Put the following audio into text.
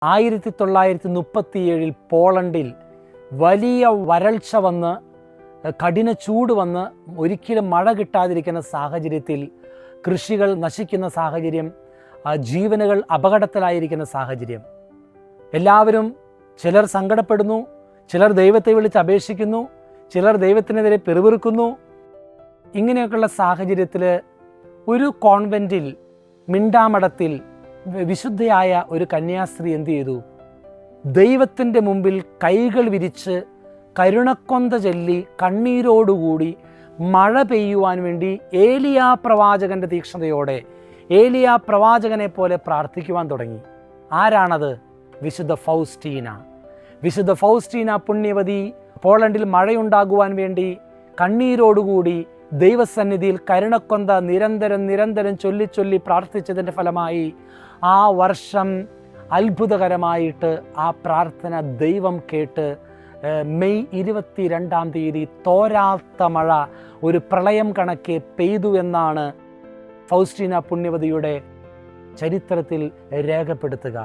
1937 പോളണ്ടിൽ വലിയ വരൾച്ച വന്ന് കഠിന ചൂട് വന്ന് ഒരിക്കലും മഴ കിട്ടാതിരിക്കുന്ന സാഹചര്യത്തിൽ കൃഷികൾ നശിക്കുന്ന സാഹചര്യം, ജീവനുകൾ അപകടത്തിലായിരിക്കുന്ന സാഹചര്യം, എല്ലാവരും ചിലർ സങ്കടപ്പെടുന്നു, ചിലർ ദൈവത്തെ വിളിച്ച് അപേക്ഷിക്കുന്നു, ചിലർ ദൈവത്തിനെതിരെ പിറുപിറുക്കുന്നു. ഇങ്ങനെയൊക്കെയുള്ള സാഹചര്യത്തിൽ ഒരു കോൺവെൻറ്റിൽ മിണ്ടാമഠത്തിൽ വിശുദ്ധയായ ഒരു കന്യാസ്ത്രീ എന്തു ചെയ്തു? ദൈവത്തിൻ്റെ മുമ്പിൽ കൈകൾ വിരിച്ച് കരുണക്കൊന്ത ചൊല്ലി കണ്ണീരോടുകൂടി മഴ പെയ്യുവാൻ വേണ്ടി ഏലിയാ പ്രവാചകൻ്റെ തീക്ഷ്ണതയോടെ ഏലിയാ പ്രവാചകനെ പോലെ പ്രാർത്ഥിക്കുവാൻ തുടങ്ങി. ആരാണത്? വിശുദ്ധ ഫൗസ്റ്റീന. വിശുദ്ധ ഫൗസ്റ്റീന പുണ്യവതി പോളണ്ടിൽ മഴയുണ്ടാകുവാൻ വേണ്ടി കണ്ണീരോടുകൂടി ദൈവസന്നിധിയിൽ കരുണക്കൊന്ത നിരന്തരം ചൊല്ലി പ്രാർത്ഥിച്ചതിൻ്റെ ഫലമായി ആ വർഷം അത്ഭുതകരമായിട്ട് ആ പ്രാർത്ഥന ദൈവം കേട്ട് മെയ് 22 തോരാത്ത മഴ ഒരു പ്രളയം കണക്കെ പെയ്തു എന്നാണ് ഫൗസ്റ്റീന പുണ്യവതിയുടെ ചരിത്രത്തിൽ രേഖപ്പെടുത്തുക.